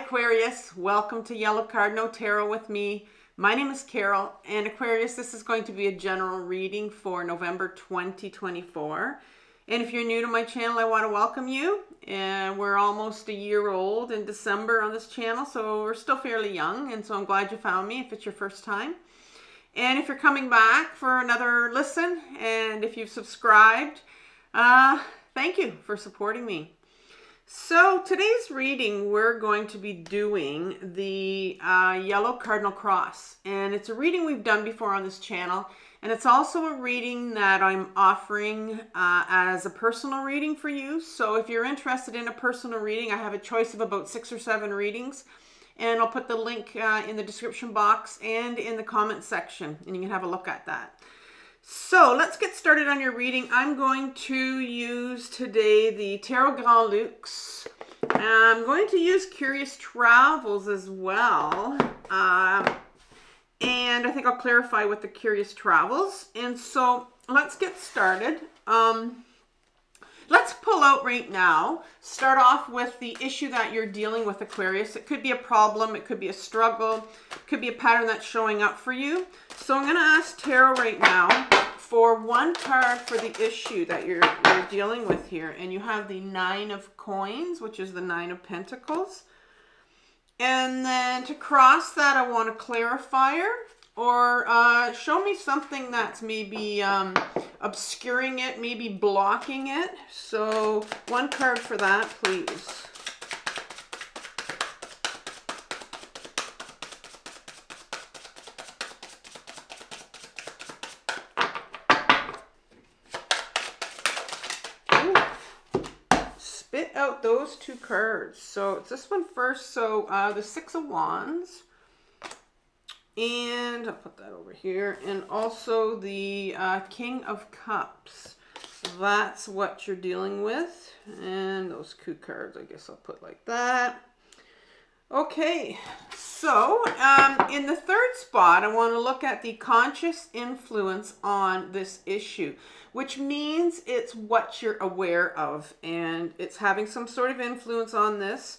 Aquarius, welcome to Yellow Cardinal Tarot with me. My name is Carol, and Aquarius, this is going to be a general reading for November 2024. And if you're new to my channel, I want to welcome you. And we're almost a year old in December on this channel, so we're still fairly young, and so I'm glad you found me if it's your first time. And if you're coming back for another listen, and if you've subscribed, thank you for supporting me. So today's reading, we're going to be doing the Yellow Cardinal Cross. And it's a reading we've done before on this channel. And it's also a reading that I'm offering as a personal reading for you. So if you're interested in a personal reading, I have a choice of about 6 or 7 readings. And I'll put the link in the description box and in the comment section. And you can have a look at that. So let's get started on your reading. I'm going to use today the Tarot Grand Luxe. I'm going to use Curious Travels as well. And I think I'll clarify with the Curious Travels. And so let's get started. Let's pull out right now. Start off with the issue that you're dealing with, Aquarius. It could be a problem. It could be a struggle. It could be a pattern that's showing up for you. So I'm going to ask Tarot right now for one card for the issue that you're dealing with here. And you have the 9 of Coins, which is the 9 of Pentacles. And then to cross that, I want a clarifier. Or show me something that's maybe obscuring it, maybe blocking it. So one card for that, please. Spit out those 2 cards. So it's this one first. So the 6 of Wands. And I'll put that over here. And also the King of Cups. That's what you're dealing with. And those 2 cards, I guess I'll put like that. Okay, so in the 3rd spot, I want to look at the conscious influence on this issue, which means it's what you're aware of, and it's having some sort of influence on this.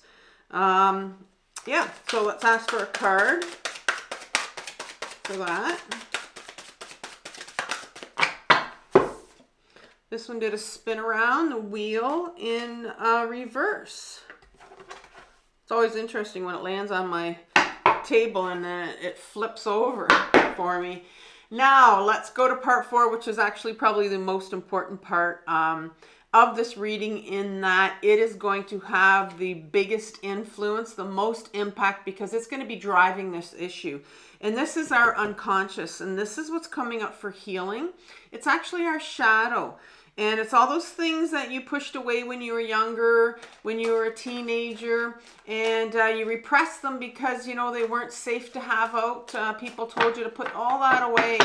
Yeah, so let's ask for a card for that. This one did a spin around the wheel in reverse. It's always interesting when it lands on my table and then it flips over for me. Now let's go to part 4, which is actually probably the most important part of this reading, in that it is going to have the biggest influence, the most impact, because it's going to be driving this issue. And this is our unconscious, and this is what's coming up for healing. It's actually our shadow. And it's all those things that you pushed away when you were younger, when you were a teenager, and you repressed them because, you know, they weren't safe to have out. People told you to put all that away.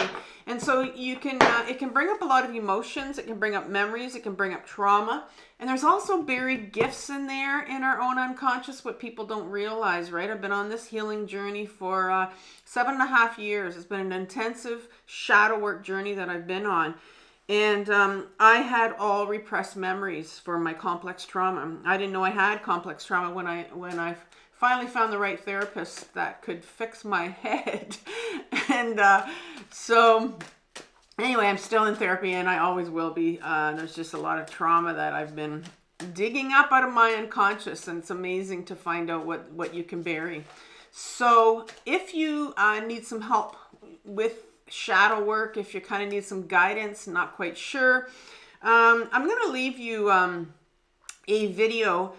And so you can, it can bring up a lot of emotions. It can bring up memories. It can bring up trauma. And there's also buried gifts in there in our own unconscious, what people don't realize, right? I've been on this healing journey for 7.5 years. It's been an intensive shadow work journey that I've been on. And I had all repressed memories for my complex trauma. I didn't know I had complex trauma when I finally found the right therapist that could fix my head. And so anyway, I'm still in therapy, and I always will be. There's just a lot of trauma that I've been digging up out of my unconscious, and it's amazing to find out what you can bury. So if you need some help with shadow work, if you kind of need some guidance, not quite sure, I'm going to leave you a video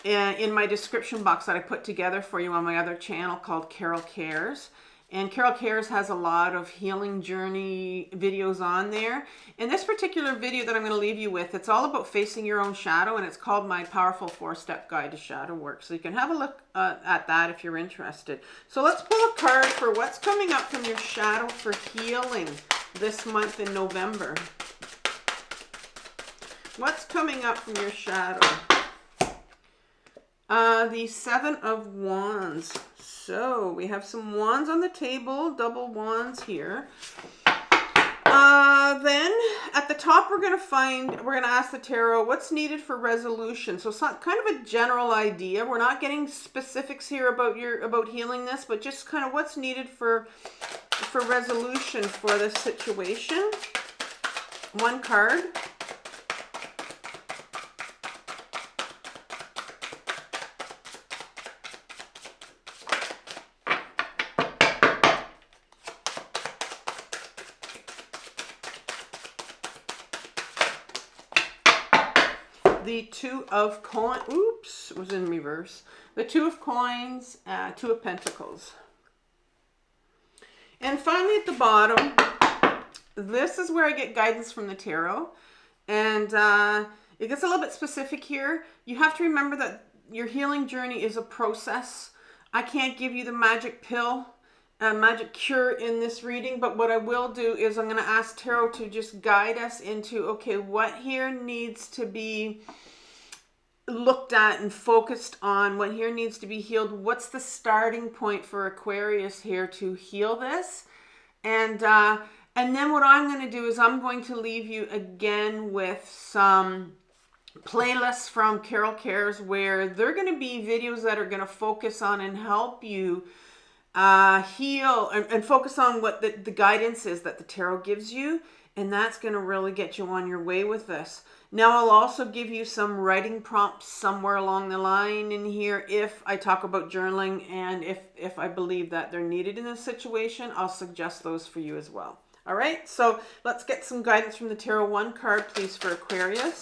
in my description box that I put together for you on my other channel called Carol Cares. And Carol Cares has a lot of healing journey videos on there. And this particular video that I'm going to leave you with, it's all about facing your own shadow, and it's called My Powerful 4-Step Guide to Shadow Work. So you can have a look at that if you're interested. So let's pull a card for what's coming up from your shadow for healing this month in November. What's coming up from your shadow? The 7 of Wands. So we have some wands on the table, double wands here. Then at the top, we're going to ask the tarot what's needed for resolution. So kind of a general idea. We're not getting specifics here about healing this, but just kind of what's needed for resolution for this situation. One card. The Two of Coins, oops, it was in reverse. The Two of Coins, Two of Pentacles. And finally at the bottom, this is where I get guidance from the tarot. And it gets a little bit specific here. You have to remember that your healing journey is a process. I can't give you the magic pill, magic cure in this reading, but what I will do is I'm going to ask tarot to just guide us into, okay, what here needs to be looked at and focused on, what here needs to be healed, what's the starting point for Aquarius here to heal this, and then what I'm going to do is I'm going to leave you again with some playlists from Carol Cares, where they're going to be videos that are going to focus on and help you heal and focus on what the guidance is that the tarot gives you, and that's going to really get you on your way with this. Now I'll also give you some writing prompts somewhere along the line in here if I talk about journaling, and if I believe that they're needed in this situation, I'll suggest those for you as well. All right, so let's get some guidance from the tarot. One card please for Aquarius.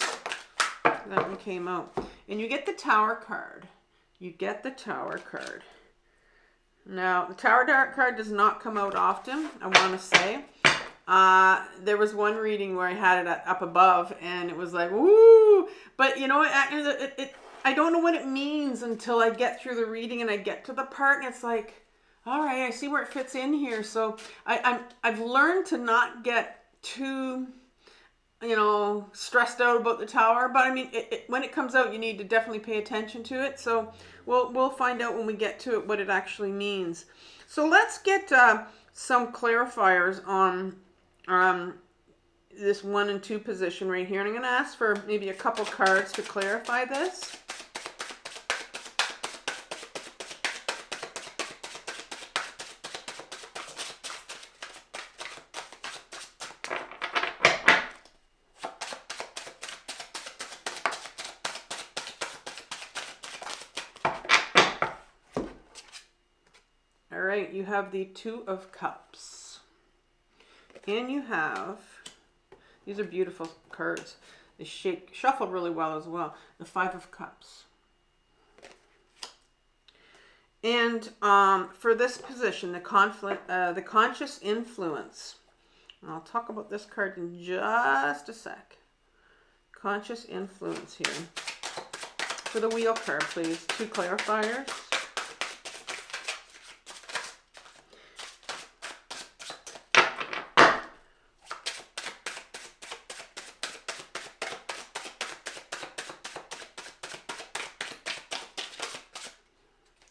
That one came out, and you get the Tower card. You get the Tower card. Now, the Tower card does not come out often, I want to say. There was one reading where I had it up above, and it was like, woo! But you know what? I don't know what it means until I get through the reading and I get to the part, and it's like, all right, I see where it fits in here. So I've learned to not get too, stressed out about the Tower. But I mean, when it comes out, you need to definitely pay attention to it. So we'll find out when we get to it what it actually means. So let's get some clarifiers on this 1 and 2 position right here. And I'm going to ask for maybe a couple cards to clarify this. All right, you have the Two of Cups. And you have, these are beautiful cards. They shuffle really well as well. The Five of Cups. And for this position, the conscious influence. And I'll talk about this card in just a sec. Conscious influence here. For the Wheel card, please. 2 clarifiers.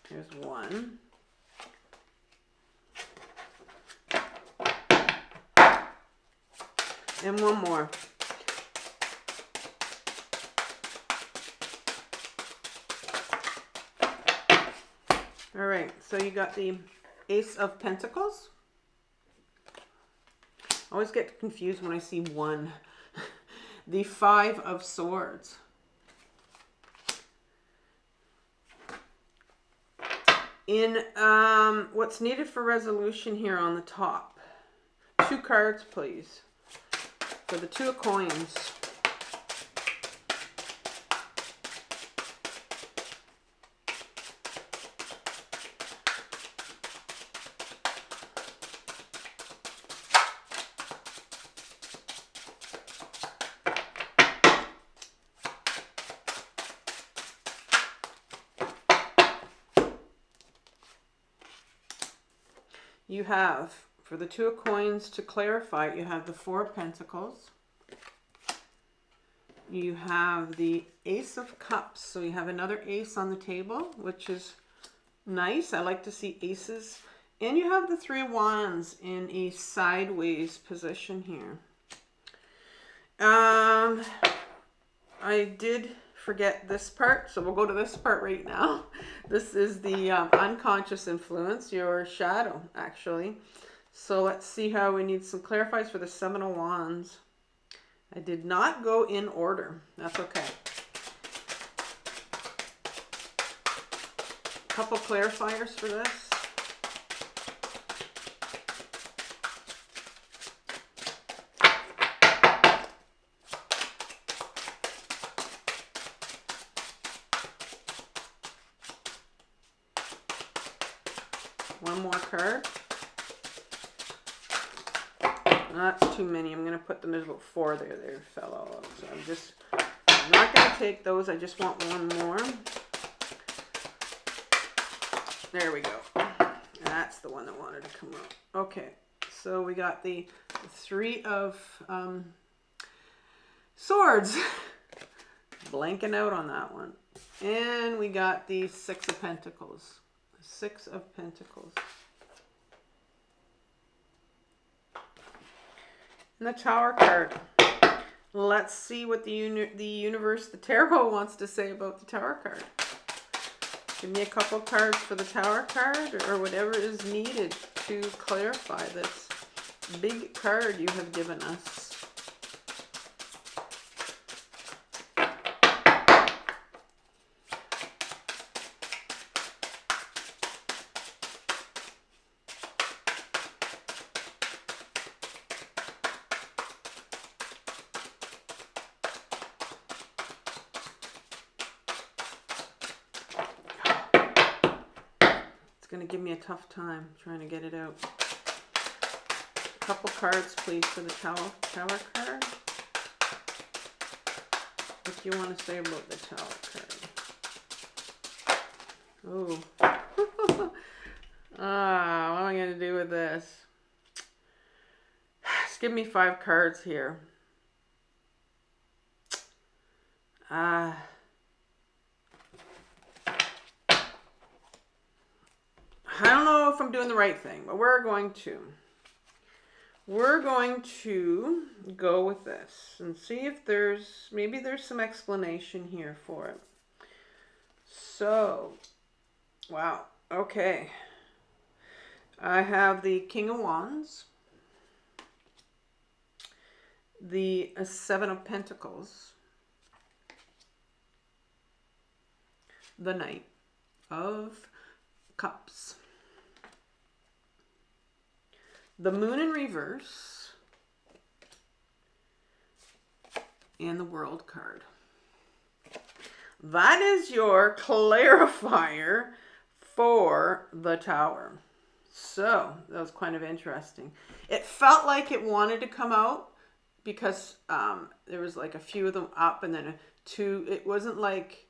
Here's 1. And 1 more. All right, so you got the Ace of Pentacles. I always get confused when I see 1. The Five of Swords. In what's needed for resolution here on the top. 2 cards, please. For the Two of Coins. You have, for the Two of Coins, to clarify, you have the Four of Pentacles. You have the Ace of Cups. So you have another ace on the table, which is nice. I like to see aces And you have the 3 of Wands in a sideways position here. I did forget this part, so we'll go to this part right now. This is the unconscious influence, your shadow, actually. So let's see how we need some clarifiers for the 7 of Wands. I did not go in order. That's okay. Couple clarifiers for this. One more card. That's too many. I'm going to put them, there's about 4 there. They fell all out. So I'm not going to take those. I just want one more. There we go. That's the one that wanted to come out. Okay. So we got the 3 of Swords. Blanking out on that one. And we got the 6 of Pentacles. 6 of Pentacles. And the Tower card. Let's see what the universe, the tarot, wants to say about the Tower card. Give me a couple cards for the Tower card, or whatever is needed to clarify this big card you have given us. Going to give me a tough time trying to get it out. A couple cards, please, for the Tower card. What do you want to say about the Tower card? Oh. What am I going to do with this? Just give me 5 cards here. I don't know if I'm doing the right thing, but we're going to go with this and see if maybe there's some explanation here for it. So, wow, okay. I have the King of Wands, the 7 of Pentacles, the Knight of Cups, the Moon in reverse, and the World card. That is your clarifier for the Tower. So that was kind of interesting. It felt like it wanted to come out because there was like a few of them up and then 2. It wasn't like,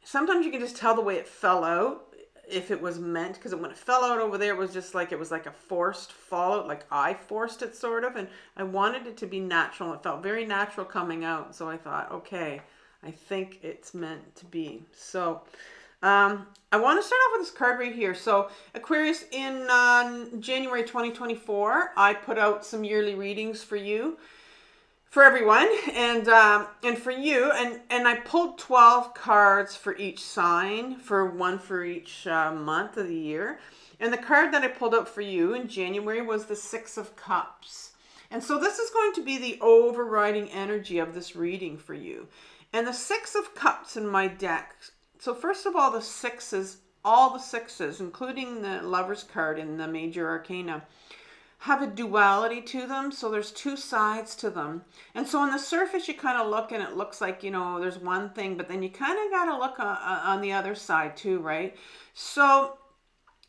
sometimes you can just tell the way it fell out if it was meant, because when it fell out over there, it was just like, it was like a forced fallout, like I forced it sort of, and I wanted it to be natural. It felt very natural coming out. So I thought, okay, I think it's meant to be. So I want to start off with this card right here. So Aquarius, in January 2024, I put out some yearly readings for you, for everyone, and for you, and I pulled 12 cards for each sign, for one for each month of the year. And the card that I pulled out for you in January was the 6 of Cups. And so this is going to be the overriding energy of this reading for you. And the 6 of Cups in my deck. So first of all, the 6s, all the 6s, including the Lover's card in the Major Arcana, have a duality to them. So there's 2 sides to them. And so on the surface, you kind of look and it looks like, you know, there's one thing, but then you kind of got to look on the other side too, right? So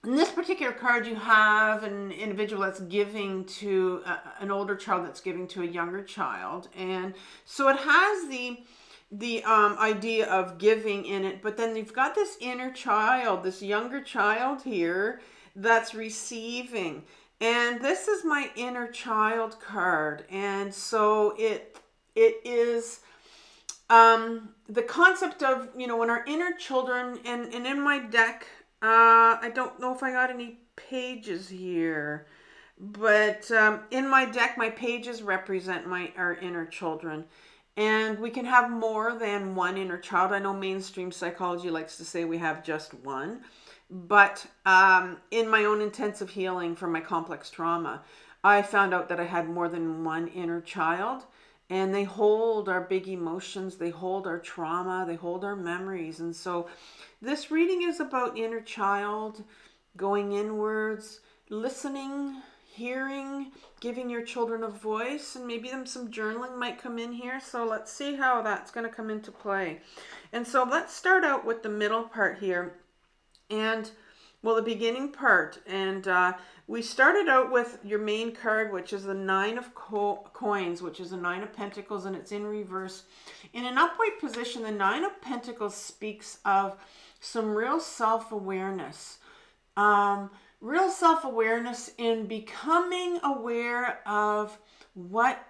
in this particular card, you have an individual that's giving to an older child that's giving to a younger child. And so it has the idea of giving in it, but then you've got this inner child, this younger child here that's receiving. And this is my inner child card. And so it is the concept of, you know, when our inner children, and in my deck, I don't know if I got any pages here. But in my deck, my pages represent our inner children. And we can have more than one inner child. I know mainstream psychology likes to say we have just one. But in my own intensive healing from my complex trauma, I found out that I had more than one inner child. And they hold our big emotions, they hold our trauma, they hold our memories. And so this reading is about inner child, going inwards, listening, hearing, giving your children a voice, and maybe some journaling might come in here. So let's see how that's going to come into play. And so let's start out with the middle part here. And well, the beginning part. And we started out with your main card, which is the Nine of Coins, which is the Nine of Pentacles, and it's in reverse. In an upright position, the Nine of Pentacles speaks of some real self-awareness. Real self-awareness in becoming aware of what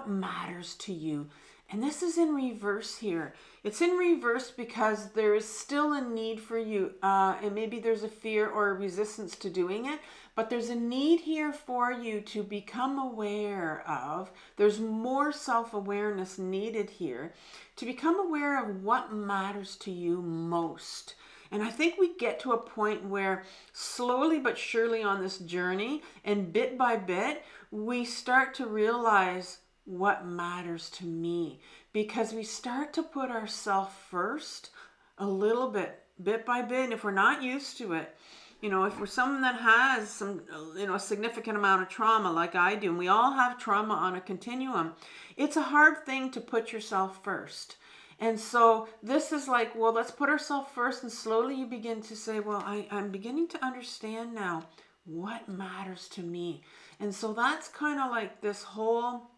matters to you. And this is in reverse here. It's in reverse because there is still a need for you. And maybe there's a fear or a resistance to doing it. But there's a need here for you to become aware of. There's more self-awareness needed here to become aware of what matters to you most. And I think we get to a point where slowly but surely on this journey and bit by bit, we start to realize what matters to me, because we start to put ourselves first a little bit by bit. And if we're not used to it, if we're someone that has some, a significant amount of trauma like I do, and we all have trauma on a continuum, it's a hard thing to put yourself first. And so this is like, well, let's put ourselves first, and slowly you begin to say, well, I'm beginning to understand now what matters to me. And so that's kind of like this whole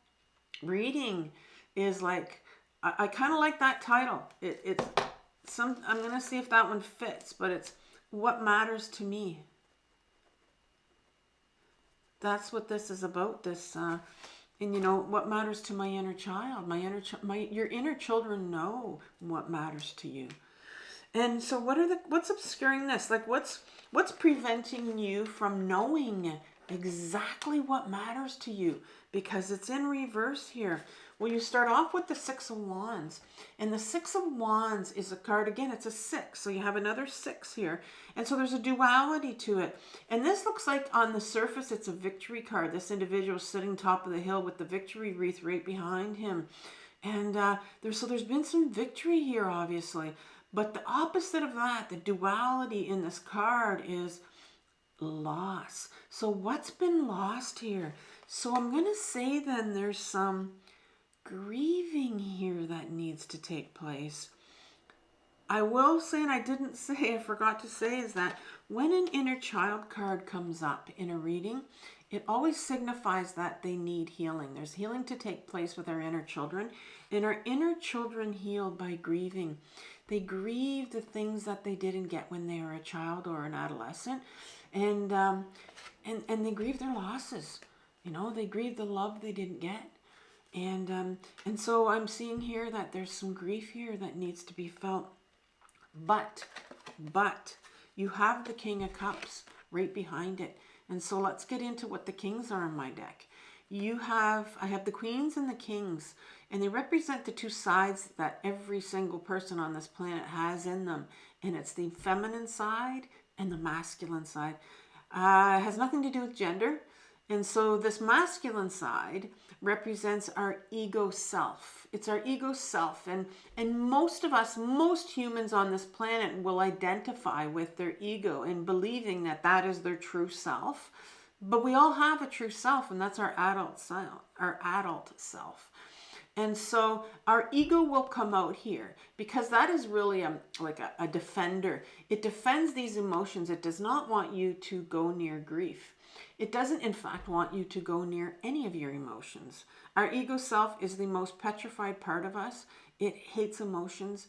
reading is like, I kind of like that title. I'm going to see if that one fits, but it's what matters to me. That's what this is about, this and what matters to my inner child. Your inner children know what matters to you. And so what's obscuring this? Like what's preventing you from knowing exactly what matters to you? Because it's in reverse here. Well, you start off with the Six of Wands. And the Six of Wands is a card, again, it's a 6. So you have another 6 here. And so there's a duality to it. And this looks like on the surface, it's a victory card. This individual is sitting top of the hill with the victory wreath right behind him. And there's been some victory here, obviously. But the opposite of that, the duality in this card is loss. So what's been lost here? So I'm going to say then there's some grieving here that needs to take place. I will say, and I forgot to say, is that when an inner child card comes up in a reading, it always signifies that they need healing. There's healing to take place with our inner children, and our inner children heal by grieving. They grieve the things that they didn't get when they were a child or an adolescent, and they grieve their losses. They grieve the love they didn't get. And so I'm seeing here that there's some grief here that needs to be felt. But you have the King of Cups right behind it. And so let's get into what the kings are in my deck. I have the queens and the kings, and they represent the two sides that every single person on this planet has in them. And it's the feminine side and the masculine side. It has nothing to do with gender. And so this masculine side represents our ego self. It's our ego self. And most of us, most humans on this planet will identify with their ego and believing that that is their true self. But we all have a true self, and that's our adult self. And so our ego will come out here because that is really like a defender. It defends these emotions. It does not want you to go near grief. It doesn't, in fact, want you to go near any of your emotions. Our ego self is the most petrified part of us. It hates emotions,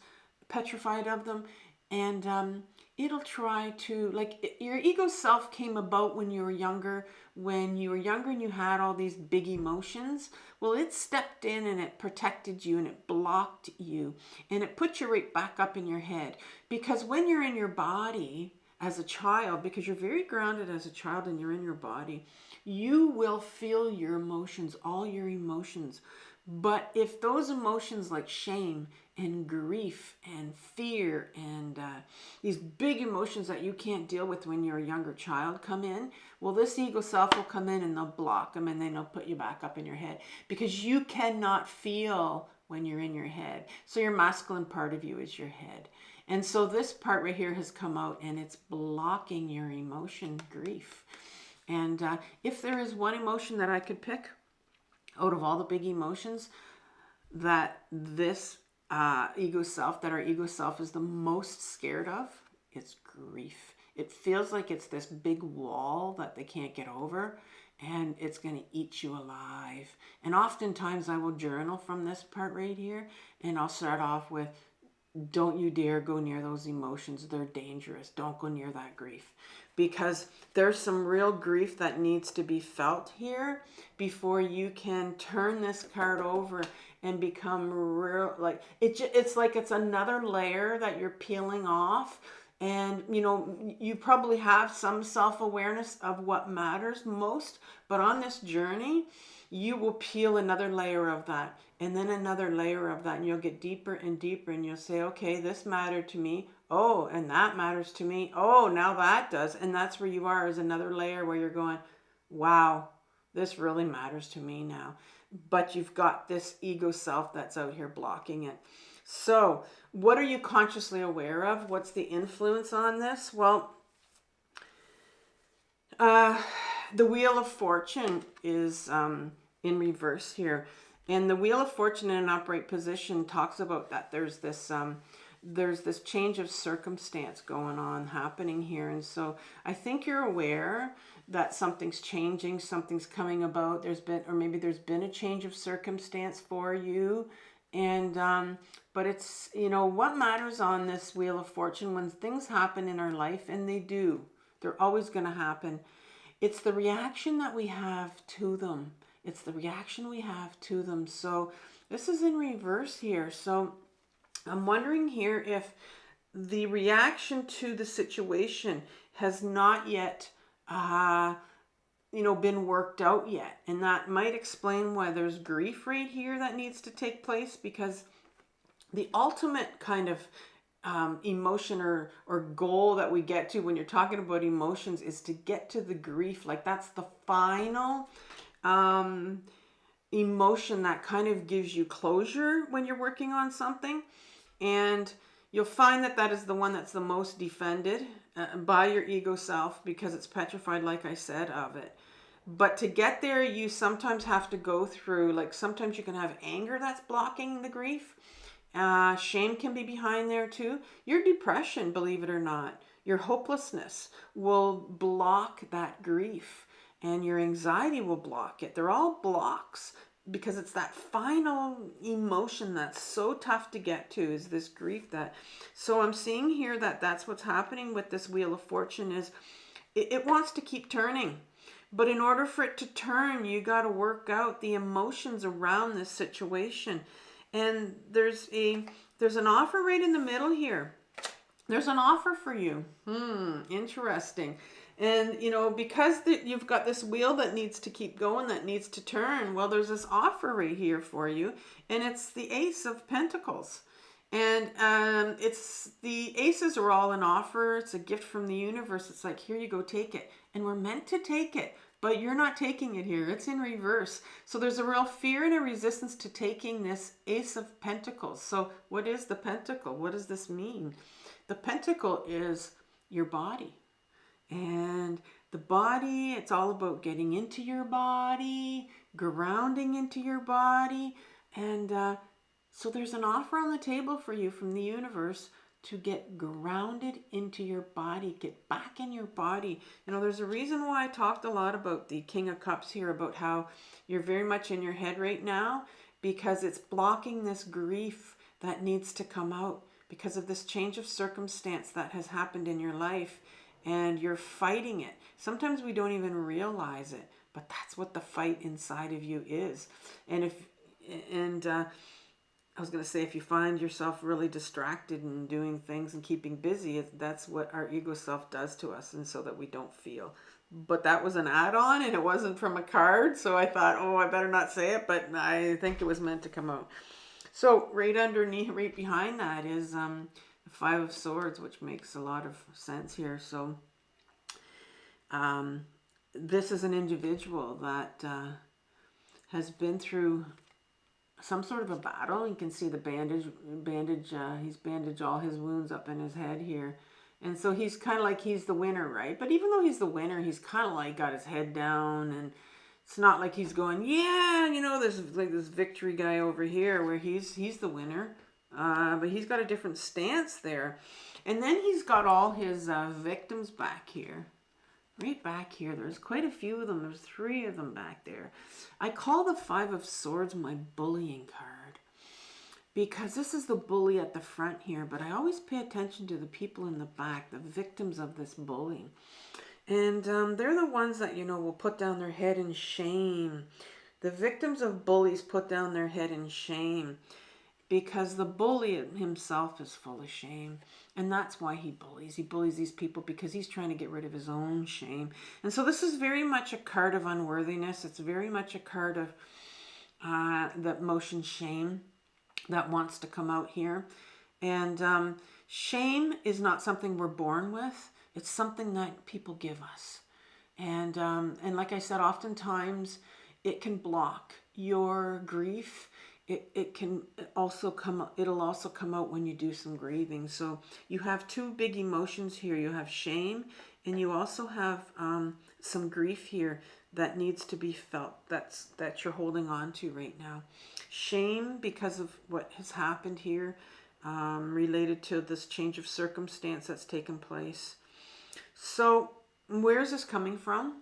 petrified of them, and it'll try to, like, your ego self came about when you were younger. When you were younger and you had all these big emotions, well, it stepped in and it protected you and it blocked you and it put you right back up in your head. Because when you're in your body, as a child, because you're very grounded as a child and you're in your body, you will feel your emotions, all your emotions. But if those emotions like shame and grief and fear and these big emotions that you can't deal with when you're a younger child come in, well, this ego self will come in and they'll block them, and then they'll put you back up in your head, because you cannot feel when you're in your head. So your masculine part of you is your head. And so this part right here has come out, and it's blocking your emotion, grief. And if there is one emotion that I could pick out of all the big emotions that this ego self, that our ego self is the most scared of, it's grief. It feels like it's this big wall that they can't get over, and it's going to eat you alive. And oftentimes I will journal from this part right here, and I'll start off with, don't you dare go near those emotions. They're dangerous. Don't go near that grief, because there's some real grief that needs to be felt here before you can turn this card over and become real. Like it's like it's another layer that you're peeling off. And, you know, you probably have some self-awareness of what matters most, but on this journey, you will peel another layer of that, and then another layer of that, and you'll get deeper and deeper, and you'll say, okay, this mattered to me. Oh, and that matters to me. Oh, now that does. And that's where you are, is another layer where you're going, wow, this really matters to me now. But you've got this ego self that's out here blocking it. So what are you consciously aware of? What's the influence on this? Well, the Wheel of Fortune is in reverse here. And the Wheel of Fortune in an upright position talks about that. There's this change of circumstance going on, happening here. And so I think you're aware that something's changing, something's coming about. There's been a change of circumstance for you. And but it's, you know, what matters on this Wheel of Fortune, when things happen in our life, and they do, they're always going to happen, it's the reaction that we have to them. It's the reaction we have to them. So this is in reverse here. So I'm wondering here if the reaction to the situation has not yet been worked out yet. And that might explain why there's grief right here that needs to take place, because the ultimate kind of emotion or goal that we get to when you're talking about emotions is to get to the grief. Like, that's the final emotion that kind of gives you closure when you're working on something. And you'll find that that is the one that's the most defended by your ego self, because it's petrified, like I said, of it. But to get there, you sometimes have to go through, like, sometimes you can have anger that's blocking the grief. Shame can be behind there too. Your depression, believe it or not, your hopelessness will block that grief, and your anxiety will block it. They're all blocks, because it's that final emotion that's so tough to get to, is this grief. So I'm seeing here that that's what's happening with this Wheel of Fortune, is it wants to keep turning. But in order for it to turn, you got to work out the emotions around this situation. And there's an offer right in the middle here. There's an offer for you. Interesting. And, you know, because you've got this wheel that needs to keep going, that needs to turn, well, there's this offer right here for you. And it's the Ace of Pentacles. And it's the aces are all an offer. It's a gift from the universe. It's like, here you go, take it. And we're meant to take it, but you're not taking it here. It's in reverse. So there's a real fear and a resistance to taking this Ace of Pentacles. So what is the pentacle? What does this mean? The pentacle is your body. And the body, it's all about getting into your body, grounding into your body. And so there's an offer on the table for you from the universe to get grounded into your body, get back in your body. You know, there's a reason why I talked a lot about the King of Cups here, about how you're very much in your head right now, because it's blocking this grief that needs to come out because of this change of circumstance that has happened in your life, and you're fighting it. Sometimes we don't even realize it, but that's what the fight inside of you is. And I was going to say, if you find yourself really distracted and doing things and keeping busy, that's what our ego self does to us, and so that we don't feel. But that was an add-on, and it wasn't from a card, so I thought, oh, I better not say it, but I think it was meant to come out. So right underneath, right behind that is the Five of Swords, which makes a lot of sense here. So this is an individual that has been through some sort of a battle. You can see the bandage. He's bandaged all his wounds up in his head here. And so he's kind of like he's the winner, right? But even though he's the winner, he's kind of like got his head down, and it's not like he's going, yeah, you know, there's like this victory guy over here where he's the winner. But he's got a different stance there. And then he's got all his victims back here. Right back here. There's quite a few of them. There's 3 of them back there. I call the Five of Swords my bullying card, because this is the bully at the front here, but I always pay attention to the people in the back, the victims of this bullying. And they're the ones that, you know, will put down their head in shame. The victims of bullies put down their head in shame because the bully himself is full of shame. And that's why he bullies. He bullies these people because he's trying to get rid of his own shame. And so this is very much a card of unworthiness. It's very much a card of that motion shame that wants to come out here. And shame is not something we're born with. It's something that people give us. And like I said, oftentimes it can block your grief. It can also it'll also come out when you do some grieving. So you have 2 big emotions here. You have shame, and you also have some grief here that needs to be felt, that you're holding on to right now. Shame because of what has happened here, related to this change of circumstance that's taken place. So where is this coming from?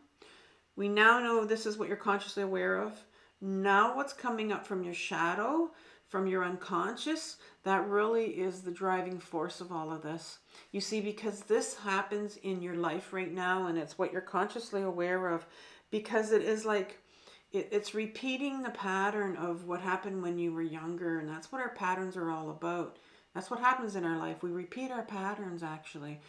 We now know this is what you're consciously aware of. Now what's coming up from your shadow, from your unconscious, that really is the driving force of all of this. You see, because this happens in your life right now, and it's what you're consciously aware of, because it is like, it's repeating the pattern of what happened when you were younger, and that's what our patterns are all about. That's what happens in our life. We repeat our patterns, actually.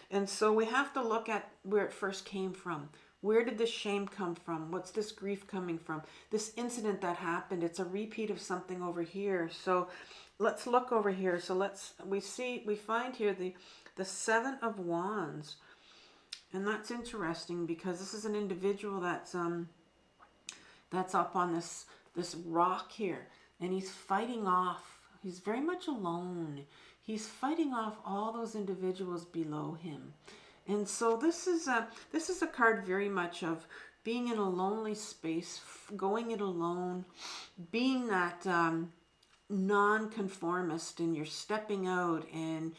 And so we have to look at where it first came from. Where did this shame come from? What's this grief coming from? This incident that happened, it's a repeat of something over here. So let's look over here. So we find here the 7 of Wands. And that's interesting because this is an individual that's up on this rock here. And he's fighting off. He's very much alone. He's fighting off all those individuals below him. And so this is a card very much of being in a lonely space, going it alone, being that non-conformist, and you're stepping out, and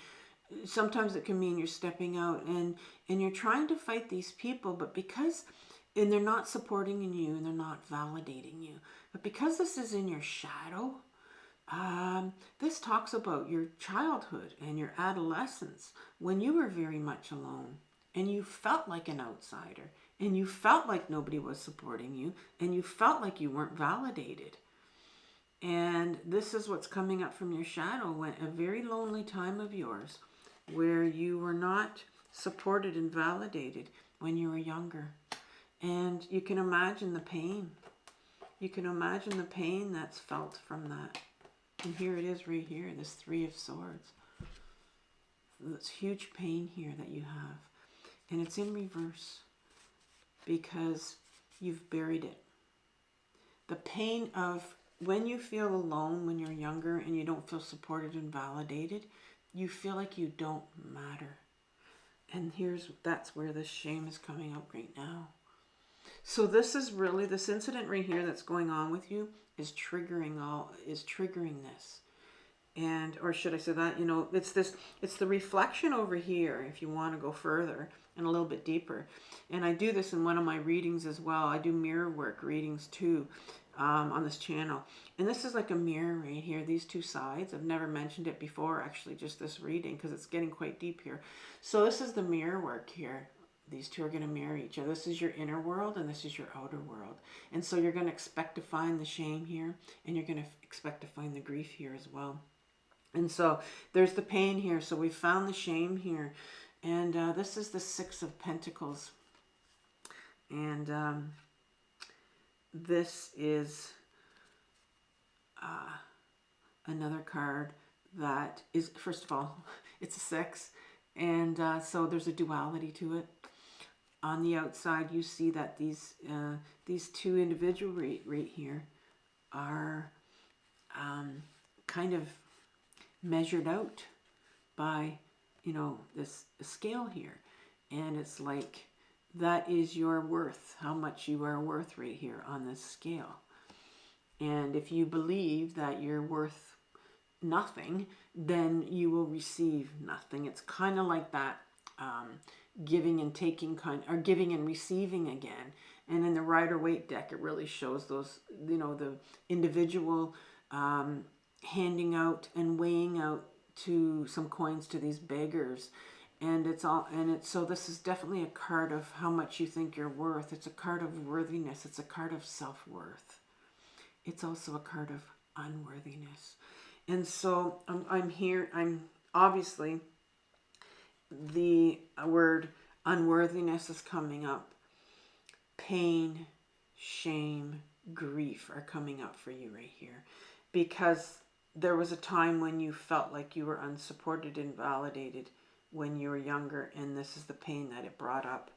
sometimes it can mean you're stepping out and you're trying to fight these people, but and they're not supporting you and they're not validating you. But because this is in your shadow, this talks about your childhood and your adolescence when you were very much alone and you felt like an outsider and you felt like nobody was supporting you and you felt like you weren't validated. And this is what's coming up from your shadow, when a very lonely time of yours where you were not supported and validated when you were younger. And you can imagine the pain. You can imagine the pain that's felt from that. And here it is right here, this 3 of Swords. This huge pain here that you have. And it's in reverse because you've buried it. The pain of when you feel alone when you're younger and you don't feel supported and validated, you feel like you don't matter. And that's where this shame is coming up right now. So this is really, this incident right here that's going on with you is triggering this. And, or should I say that, it's the reflection over here, if you want to go further and a little bit deeper. And I do this in one of my readings as well. I do mirror work readings too, on this channel. And this is like a mirror right here, these 2 sides. I've never mentioned it before, actually, just this reading, because it's getting quite deep here. So this is the mirror work here. These two are going to marry each other. This is your inner world and this is your outer world. And so you're going to expect to find the shame here, and you're going to expect to find the grief here as well. And so there's the pain here. So we found the shame here. And this is the Six of Pentacles. And this is another card that is, first of all, it's a 6. And so there's a duality to it. On the outside, you see that these two individuals right here are kind of measured out by, you know, this scale here. And it's like, that is your worth, how much you are worth right here on this scale. And if you believe that you're worth nothing, then you will receive nothing. It's kind of like that giving and taking or giving and receiving again. And in the Rider-Waite deck, it really shows those, you know, the individual handing out and weighing out to some coins to these beggars. And so this is definitely a card of how much you think you're worth. It's a card of worthiness. It's a card of self-worth. It's also a card of unworthiness. And so I'm obviously, the word unworthiness is coming up. Pain, shame, grief are coming up for you right here. Because there was a time when you felt like you were unsupported and validated when you were younger, and this is the pain that it brought up.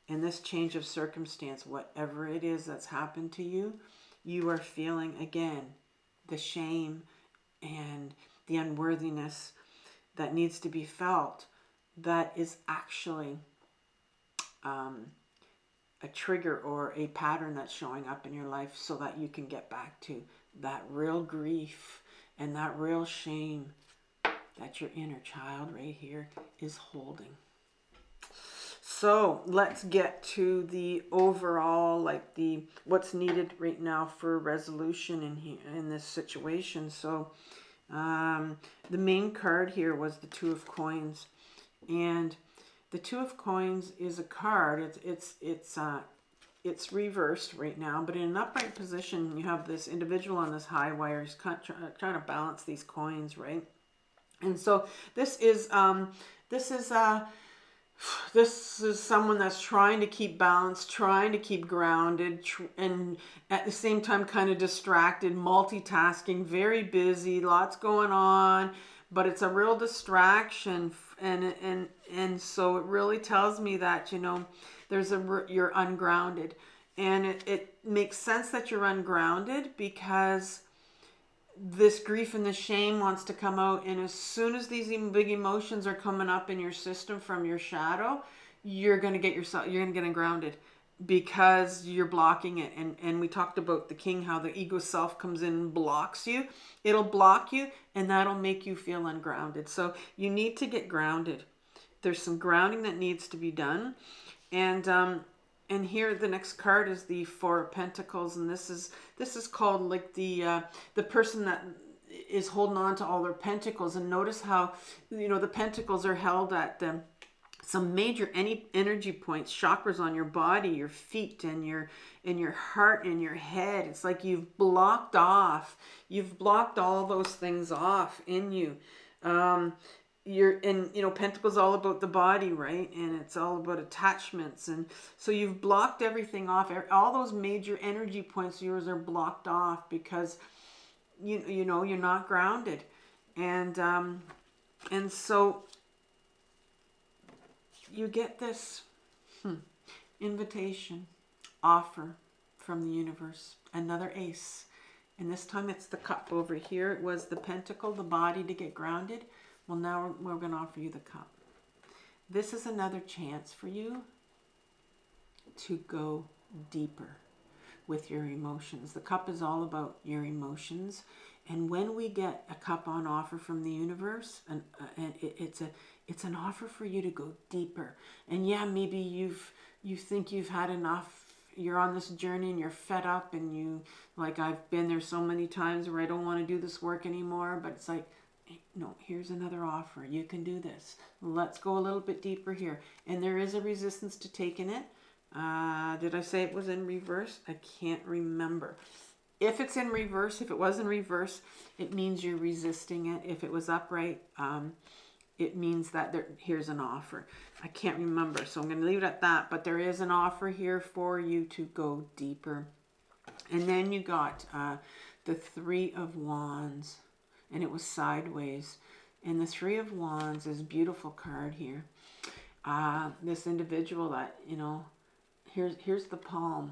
And this change of circumstance, whatever it is that's happened to you, you are feeling again the shame and the unworthiness that needs to be felt. That is actually a trigger or a pattern that's showing up in your life, so that you can get back to that real grief and that real shame that your inner child right here is holding. So let's get to the overall, like what's needed right now for resolution in this situation. So the main card here was the Two of Coins, and the Two of Coins is a card. It's reversed right now, but in an upright position, you have this individual on this high wire. He's trying to balance these coins, right? And so this is someone that's trying to keep balance, trying to keep grounded, and at the same time kind of distracted, multitasking, very busy, lots going on, but it's a real distraction. And so it really tells me that, you know, you're ungrounded. And it makes sense that you're ungrounded, because this grief and the shame wants to come out, and as soon as these big emotions are coming up in your system from your shadow, you're going to get ungrounded, because you're blocking it. And we talked about the King, how the ego self comes in and blocks you. It'll block you, and that'll make you feel ungrounded. So you need to get grounded. There's some grounding that needs to be done. And here the next card is the Four of Pentacles, and this is called like the person that is holding on to all their pentacles. And notice how, you know, the pentacles are held at some major energy points, chakras on your body, your feet, and your heart and your head. It's like you've blocked all those things off in you. Pentacles all about the body, right? And it's all about attachments. And so you've blocked everything off. All those major energy points of yours are blocked off, because you know you're not grounded. And so you get this invitation, offer from the universe, another ace. And this time it's the cup over here. It was the pentacle, the body, to get grounded. Well, now we're going to offer you the cup. This is another chance for you to go deeper with your emotions. The cup is all about your emotions. And when we get a cup on offer from the universe, and it's an offer for you to go deeper. And yeah, maybe you think you've had enough. You're on this journey and you're fed up, and I've been there so many times where I don't want to do this work anymore. But it's like, no, here's another offer. You can do this. Let's go a little bit deeper here. And there is a resistance to taking it. Did I say it was in reverse? I can't remember. If it's in reverse, if it was in reverse, it means you're resisting it. If it was upright, it means that here's an offer. I can't remember, so I'm going to leave it at that. But there is an offer here for you to go deeper. And then you got the Three of Wands, and it was sideways. And the Three of Wands is a beautiful card here. This individual that, you know, here's the palm.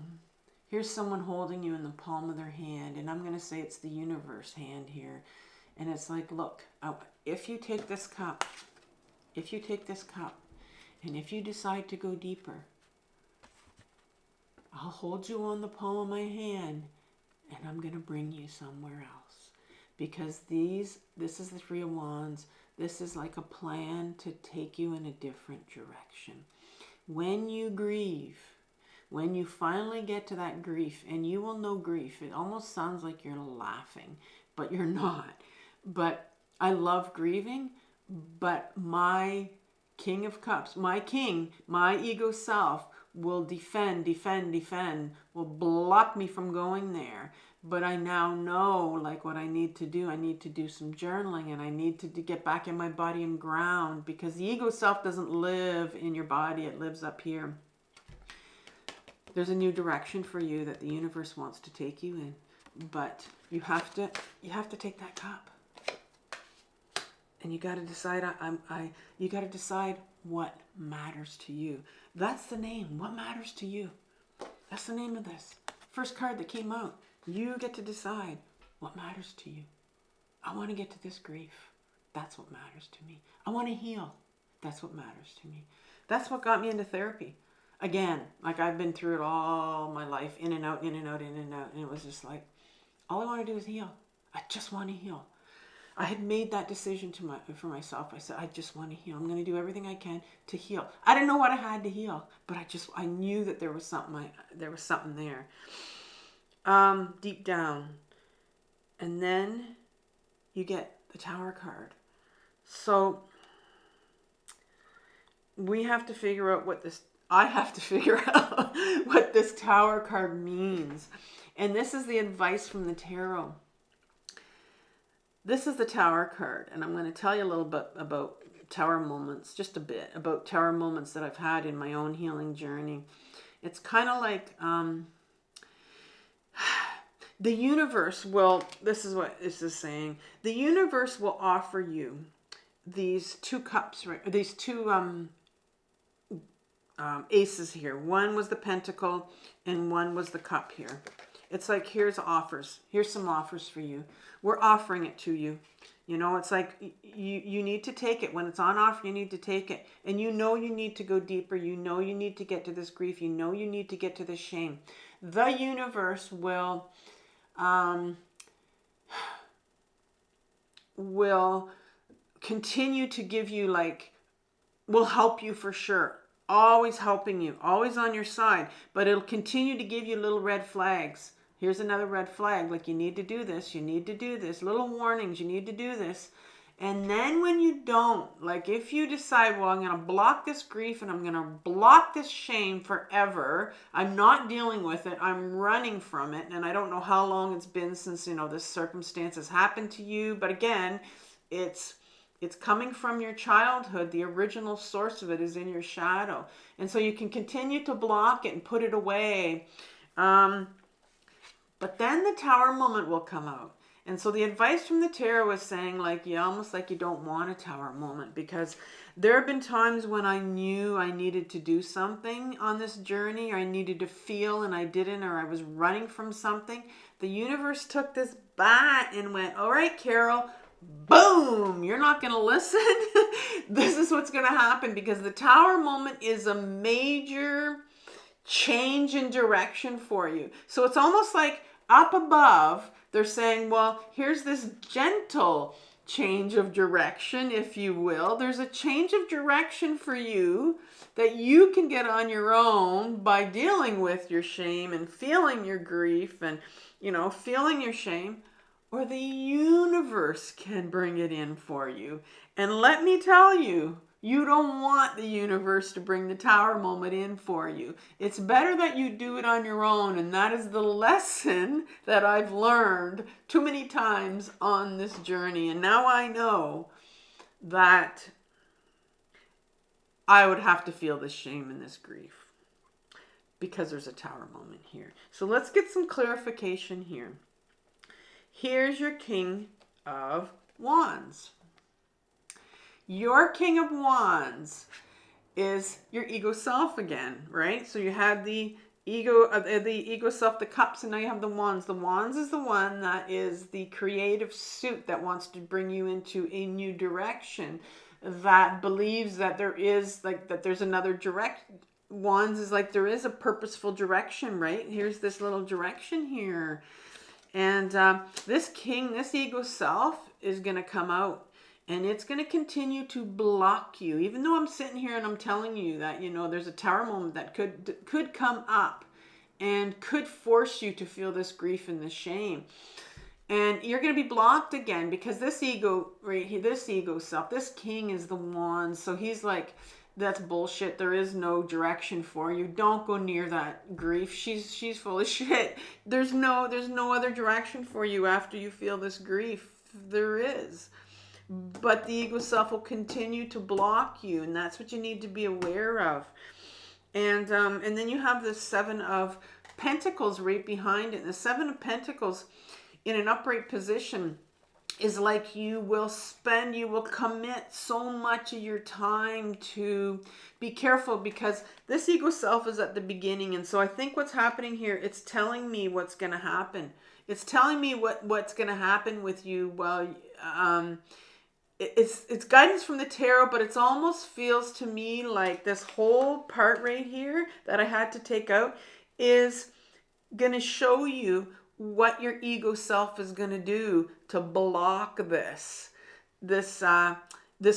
Here's someone holding you in the palm of their hand, and I'm going to say it's the universe hand here. And it's like, look, if you take this cup, and if you decide to go deeper, I'll hold you on the palm of my hand, and I'm going to bring you somewhere else. Because this is the Three of Wands. This is like a plan to take you in a different direction. When you grieve, when you finally get to that grief, and you will know grief, it almost sounds like you're laughing, but you're not. But I love grieving, but my King of Cups, my king, my ego self will defend, will block me from going there. But I now know like what I need to do. I need to do some journaling, and I need to get back in my body and ground, because the ego self doesn't live in your body. It lives up here. There's a new direction for you that the universe wants to take you in, but you have to take that cup, and you got to decide. You got to decide what matters to you. That's the name. What matters to you? That's the name of this first card that came out. You get to decide what matters to you. I want to get to this grief. That's what matters to me. I want to heal. That's what matters to me. That's what got me into therapy. Again, like I've been through it all my life, in and out, in and out, in and out. And it was just like, all I want to do is heal. I just want to heal. I had made that decision for myself. I said, I just want to heal. I'm going to do everything I can to heal. I didn't know what I had to heal, but I knew that there was something there. Deep down. And then you get the Tower card. So we have to figure out I have to figure out what this Tower card means. And this is the advice from the tarot. This is the Tower card, and I'm going to tell you a little bit about Tower moments, just a bit about Tower moments that I've had in my own healing journey. It's kind of like the universe will, this is what this is saying, the universe will offer you these two cups, right? These two aces here. One was the pentacle and one was the cup here. It's like, here's offers. Here's some offers for you. We're offering it to you. You know, it's like you need to take it. When it's on offer, you need to take it. And you know you need to go deeper. You know you need to get to this grief. You know you need to get to this shame. The universe will continue to give you, like, will help you for sure. Always helping you, always on your side, but it'll continue to give you little red flags. Here's another red flag, like, you need to do this, you need to do this, little warnings, you need to do this. And then when you don't, like if you decide, well, I'm going to block this grief and I'm going to block this shame forever, I'm not dealing with it, I'm running from it, and I don't know how long it's been since, you know, this circumstance has happened to you, but again, it's coming from your childhood. The original source of it is in your shadow. And so you can continue to block it and put it away. But then the Tower moment will come out. And so the advice from the tarot is saying, like, you almost like you don't want a Tower moment, because there have been times when I knew I needed to do something on this journey, or I needed to feel and I didn't, or I was running from something. The universe took this bat and went, all right, Carol, boom, you're not going to listen. This is what's going to happen, because the Tower moment is a major change in direction for you. So it's almost like up above, they're saying, well, here's this gentle change of direction, if you will. There's a change of direction for you that you can get on your own by dealing with your shame and feeling your grief and, you know, feeling your shame. or the universe can bring it in for you. And let me tell you, you don't want the universe to bring the tower moment in for you. It's better that you do it on your own, and that is the lesson that I've learned too many times on this journey. And now I know that I would have to feel this shame and this grief because there's a tower moment here. So let's get some clarification here. Here's your King of Wands. Your King of Wands is your ego self again, right? So you had the ego self, the cups, and now you have the wands. The wands is the one that is the creative suit that wants to bring you into a new direction, that believes that there is that there's another direction. Wands is like there is a purposeful direction, right? Here's this little direction here. And this king, this ego self is going to come out. And it's going to continue to block you. Even though I'm sitting here and I'm telling you that, there's a tower moment that could come up and could force you to feel this grief and this shame. And you're going to be blocked again because this ego, right here, this ego self, this king is the wand. So he's like, that's bullshit. There is no direction for you. Don't go near that grief. She's full of shit. There's no other direction for you after you feel this grief. There is. But the ego self will continue to block you, and that's what you need to be aware of. And then you have the Seven of Pentacles right behind it. And the Seven of Pentacles in an upright position is like you will commit so much of your time to be careful, because this ego self is at the beginning. And so I think what's happening here, it's telling me what's going to happen. It's telling me what's going to happen with you. Well, it's guidance from the tarot, but it almost feels to me like this whole part right here that I had to take out is going to show you what your ego self is going to do to block this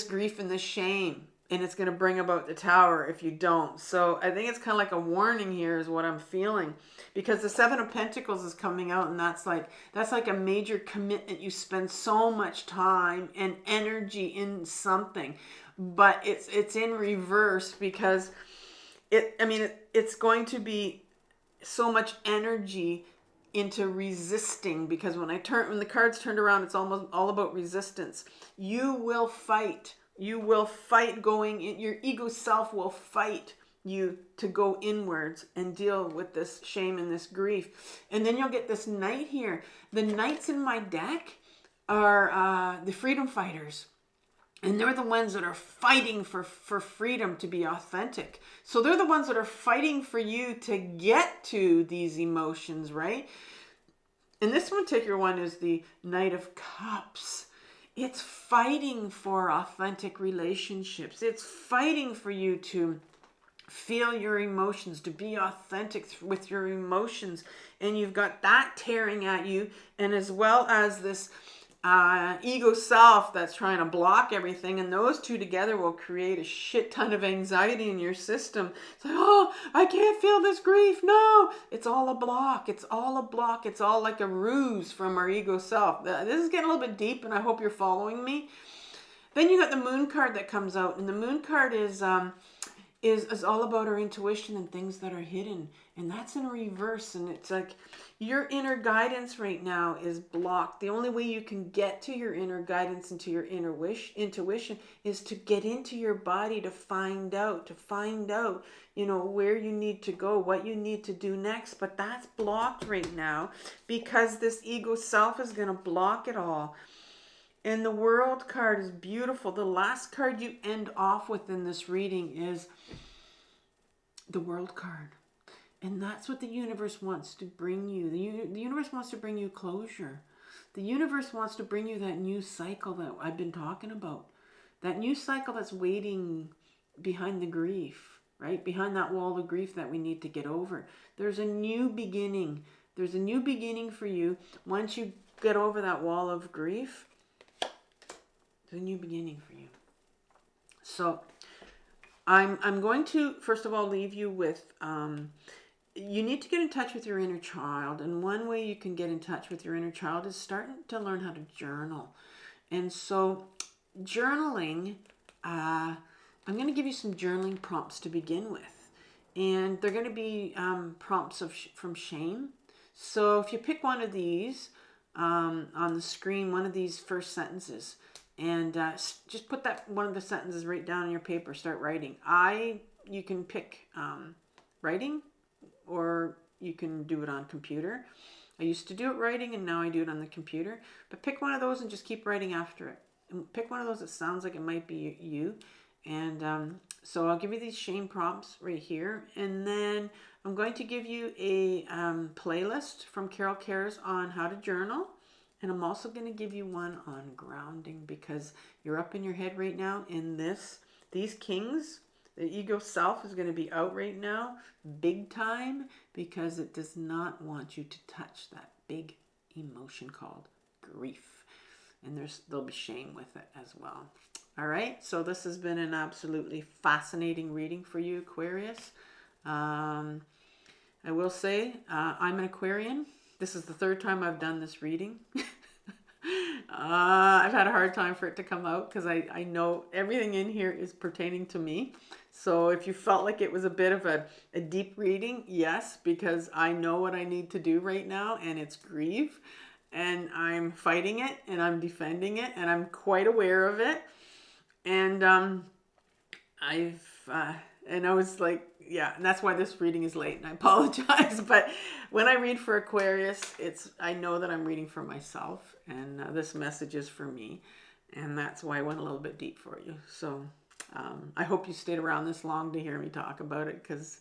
grief and this shame. And it's going to bring about the tower if you don't. So I think it's kind of like a warning here is what I'm feeling. Because the Seven of Pentacles is coming out, and that's like a major commitment. You spend so much time and energy in something. But it's in reverse because it's going to be so much energy into resisting, because when the cards turned around, it's almost all about resistance. You will fight. You will fight going in. Your ego self will fight you to go inwards and deal with this shame and this grief. And then you'll get this knight here. The knights in my deck are the freedom fighters. And they're the ones that are fighting for freedom to be authentic. So they're the ones that are fighting for you to get to these emotions, right? And this particular one is the Knight of Cups. It's fighting for authentic relationships. It's fighting for you to feel your emotions, to be authentic with your emotions. And you've got that tearing at you, and as well as this ego self that's trying to block everything, and those two together will create a shit ton of anxiety in your system. It's like, oh, I can't feel this grief. No, it's all a block. It's all a block. It's all like a ruse from our ego self. This is getting a little bit deep, and I hope you're following me. Then you got the Moon card that comes out, and the Moon card is all about our intuition and things that are hidden, and that's in reverse. And it's like your inner guidance right now is blocked. The only way you can get to your inner guidance and to your intuition is to get into your body, to find out where you need to go, what you need to do next. But that's blocked right now because this ego self is going to block it all. And the World card is beautiful. The last card you end off with in this reading is the World card. And that's what the universe wants to bring you. The universe wants to bring you closure. The universe wants to bring you that new cycle that I've been talking about. That new cycle that's waiting behind the grief, right? Behind that wall of grief that we need to get over. There's a new beginning. There's a new beginning for you. Once you get over that wall of grief, there's a new beginning for you. So I'm going to, first of all, leave you with you need to get in touch with your inner child. And one way you can get in touch with your inner child is starting to learn how to journal. And so journaling, I'm going to give you some journaling prompts to begin with. And they're going to be prompts from shame. So if you pick one of these on the screen, one of these first sentences, and just put that one of the sentences right down on your paper, start writing. You can pick writing, or you can do it on computer. I used to do it writing, and now I do it on the computer. But pick one of those and just keep writing after it. And pick one of those that sounds like it might be you. And so I'll give you these shame prompts right here. And then I'm going to give you a playlist from Carol Cares on how to journal. And I'm also going to give you one on grounding, because you're up in your head right now in these kings. The ego self is going to be out right now, big time, because it does not want you to touch that big emotion called grief. And there'll be shame with it as well. All right, so this has been an absolutely fascinating reading for you, Aquarius. I will say I'm an Aquarian. This is the third time I've done this reading. I've had a hard time for it to come out because I know everything in here is pertaining to me. So if you felt like it was a bit of a deep reading, yes, because I know what I need to do right now, and it's grieve. And I'm fighting it, and I'm defending it, and I'm quite aware of it. And I was like, yeah, and that's why this reading is late, and I apologize. But when I read for Aquarius, I know that I'm reading for myself, and this message is for me, and that's why I went a little bit deep for you. So I hope you stayed around this long to hear me talk about it, because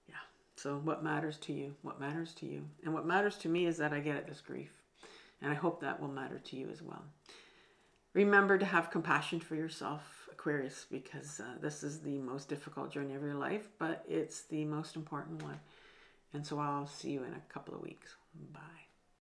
yeah. So what matters to you? What matters to you? And what matters to me is that I get at this grief, and I hope that will matter to you as well. Remember to have compassion for yourself, Aquarius, because this is the most difficult journey of your life, but it's the most important one. And so I'll see you in a couple of weeks. Bye.